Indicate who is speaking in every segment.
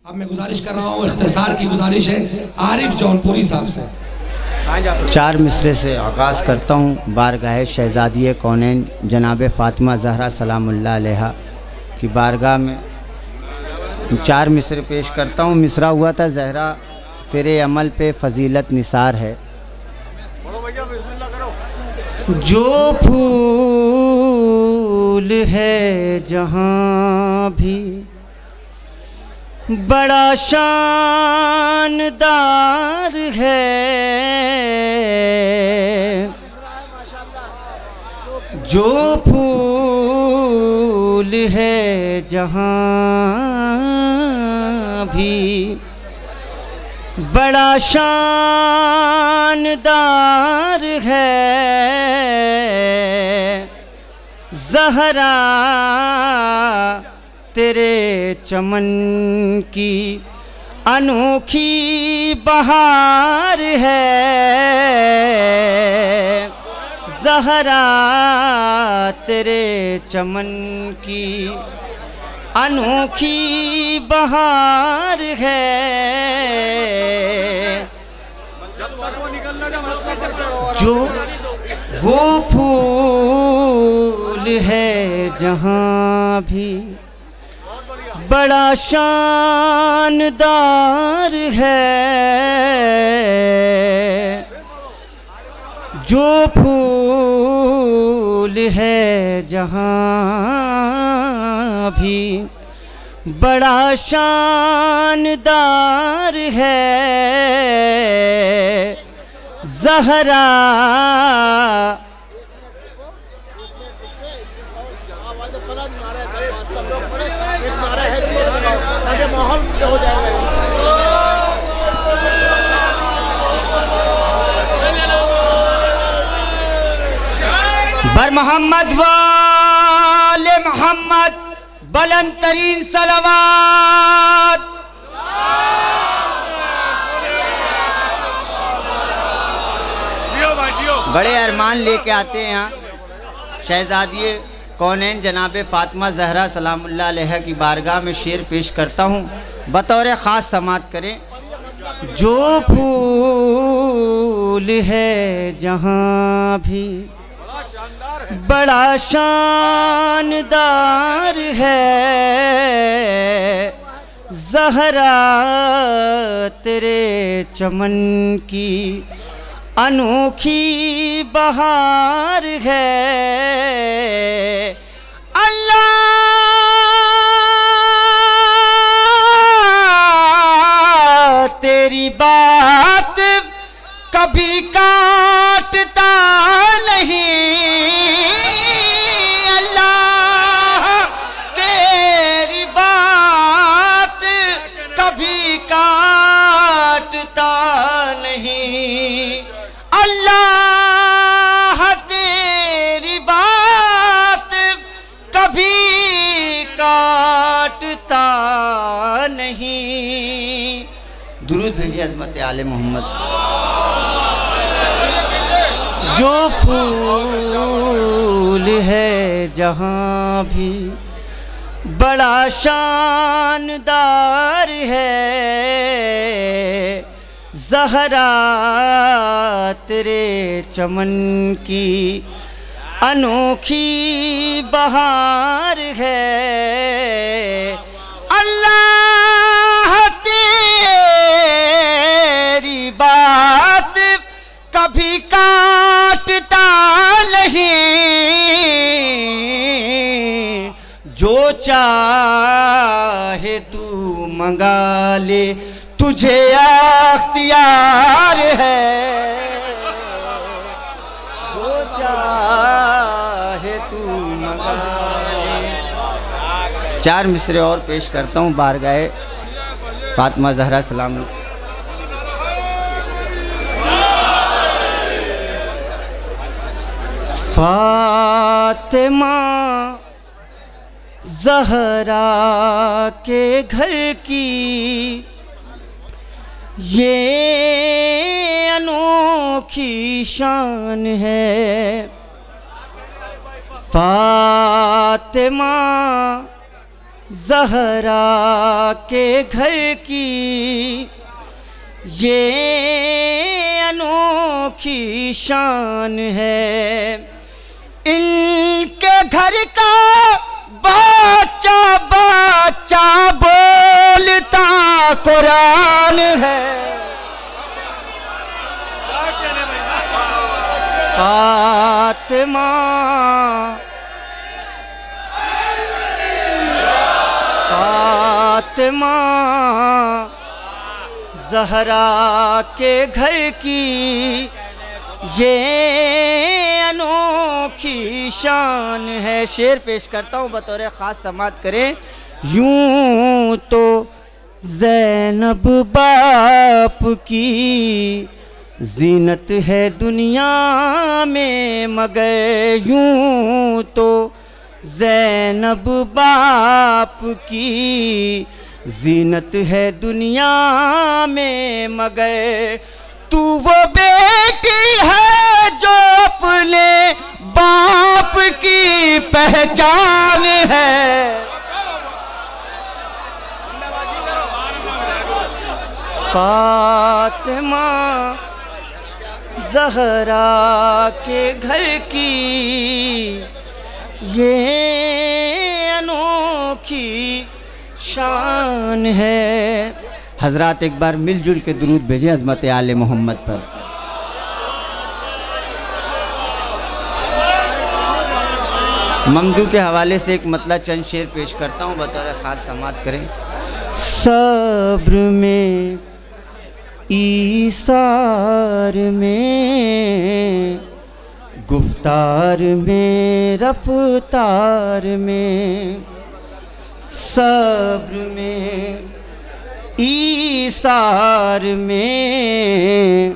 Speaker 1: अब मैं गुजारिश कर रहा हूँ, इख्तिसार की गुजारिश है आरिफ जौनपुरी साहब से।
Speaker 2: चार मिसरे से आगाज़ करता हूँ। बारगाह शहज़ादी कौनैन जनाब फ़ातिमा ज़हरा सलामुल्लाह अलैहा की बारगाह में चार मिसरे पेश करता हूँ। मिसरा हुआ था, ज़हरा तेरे अमल पे फ़जीलत निसार है। जो फूल है जहाँ भी बड़ा शानदार है, जो फूल है जहाँ भी बड़ा शानदार है, ज़हरा तेरे चमन की अनोखी बहार है, ज़हरा तेरे चमन की अनोखी बहार है। जो वो फूल है जहाँ भी बड़ा शानदार है, जो फूल है जहाँ भी बड़ा शानदार है, ज़हरा बर मोहम्मद वाले मोहम्मद बुलंद तरीन सलावत। बड़े अरमान लेके आते हैं यहाँ शहज़ादी कौनैन जनाब फ़ातिमा ज़हरा सलामुल्लाह अलैहा की बारगाह में शेर पेश करता हूँ, बतौर ख़ास समात करें। जो फूल है जहाँ भी बड़ा शानदार है, ज़हरा तेरे चमन की अनोखी बहार है, अल्लाह तेरी बात कभी काटता नहीं, अल्लाह तेरी बात कभी काटता नहीं, अल्लाह तेरी बात कभी काटता नहीं। दुरूद भेजिए अज़मत आले मोहम्मद। जो फूल है जहाँ भी बड़ा शानदार है, ज़हरा तेरे चमन की अनोखी बहार है, अल्लाह तेरी बात कभी काटता नहीं, जो चाहे तू मंगा ले तुझे अख्तियार है, जो चाहे तू मंगा ले। चार मिसरे और पेश करता हूँ बारगाह फ़ातिमा ज़हरा सलाम। फ़ातिमा ज़हरा के घर की ये अनोखी शान है, फ़ातिमा ज़हरा के घर की ये अनोखी शान है। इनके घर का बच्चा बच्चा बोलता कुरान है। फातिमा फातिमा ज़हरा के घर की ये अनोखी शान है। शेर पेश करता हूँ बतौर ख़ास, समाअत करें। यूं तो ज़ैनब बाप की ज़ीनत है दुनिया में, मगर यूं तो ज़ैनब बाप की ज़ीनत है दुनिया में, मगर तू वो बेटी है जो अपने बाप की पहचान है। फातिमा ज़हरा के घर की ये अनोखी शान है। हजरात एक बार मिलजुल के दुरूद भेजें हज़रत आले मोहम्मद पर। ममदू के हवाले से एक मतलब चंद शेर पेश करता हूँ बतौर ख़ास, समाअत करें। सब्र में ईसार में, गुफ्तार में रफ्तार में, सब्र में ईसार में,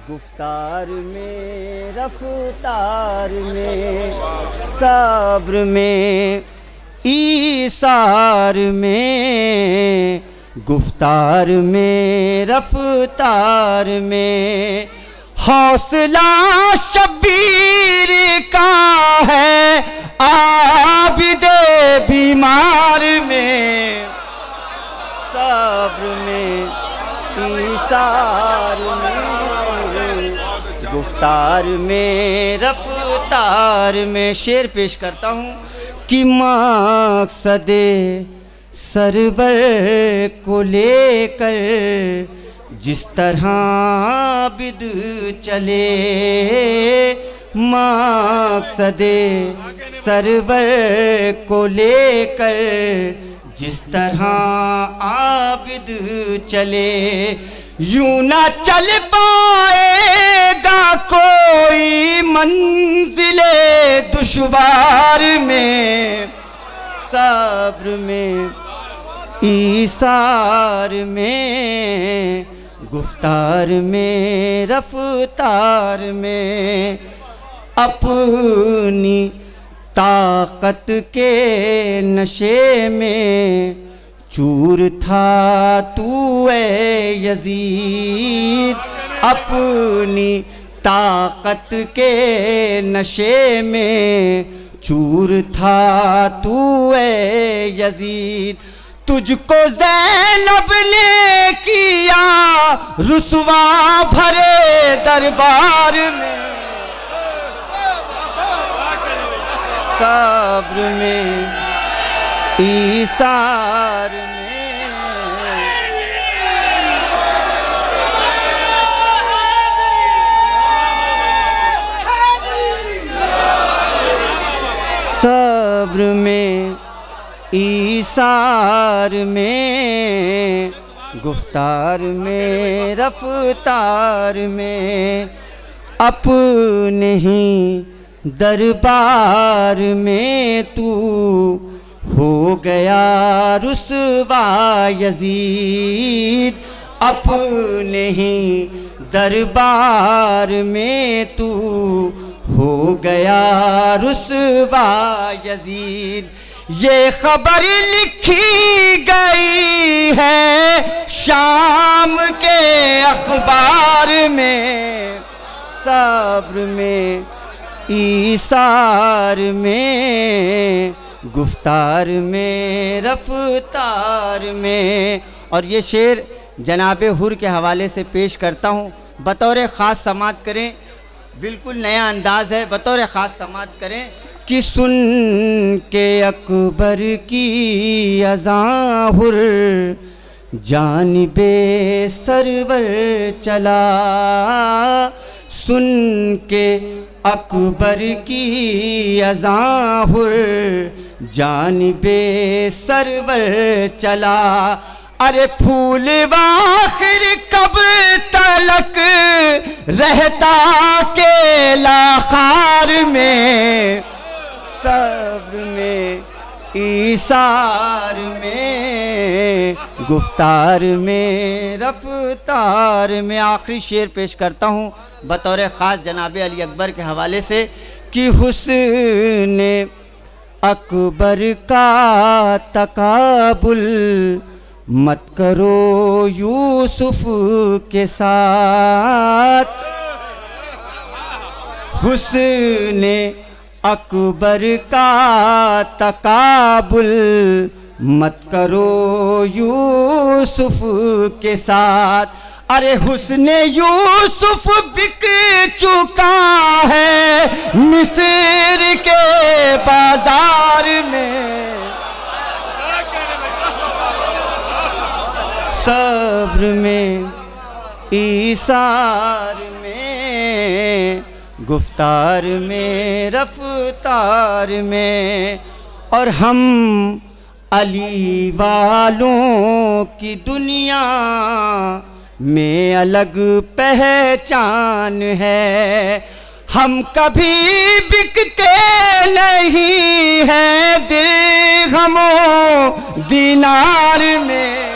Speaker 2: गुफ्तार में रफ्तार में, सब्र में ईसार में, गुफ्तार में रफ्तार में, हौसला शबीर का है आबिदे बीमार में, सब्र में ईसार में, गुफ्तार में रफ्तार में। शेर पेश करता हूँ कि मक़सदे सरवर को लेकर जिस तरह बिद चले, मक़सदे सरवर को लेकर जिस तरह आबिद चले, यूं ना चल पाएगा कोई मंजिले दुश्वार में, सब्र में ईसार में, गुफ्तार में रफ्तार में, अपनी ताकत के नशे में चूर था तू ए यजीद, अपनी ताकत के नशे में चूर था तू ए यजीद, तुझको ज़ैनब ने किया रुसवा भरे दरबार में, सब्र में ईसार में, सब्र में ईसार में, गुफ्तार में रफ्तार में, अपने ही दरबार में तू हो गया रुसवा यजीद, अपने ही दरबार में तू हो गया रुसवा यजीद। ये खबर लिखी गई है शाम के अखबार में, सब्र में ईसार में, गुफ्तार में रफ्तार में। और ये शेर जनाब हुर के हवाले से पेश करता हूँ, बतौर ख़ास समात करें, बिल्कुल नया अंदाज़ है, बतौर ख़ास समात करें कि सुन के अकबर की अज़ां हुर जानिबे सरवर चला, सुन के अकबर की अज़ां हुर जानिबे सरवर चला। अरे फूल वाखिर कब तलक रहता केला खार में, सब्र में ईसार में, गुफ्तार में रफ्तार में। आखिरी शेर पेश करता हूँ बतौर ख़ास जनाब अली अकबर के हवाले से कि हुस्न अकबर का तकाबुल मत करो यूसुफ के साथ, हुस्न अकबर का तकाबुल मत करो यूसुफ के साथ। अरे हुस्न यूसुफ बिक चुका है मिस्र के बाजार में, सब्र में ईसार में, गुफ्तार में रफ्तार में। और हम अली वालों की दुनिया में अलग पहचान है, हम कभी बिकते नहीं हैं दिरहमों दीनार में,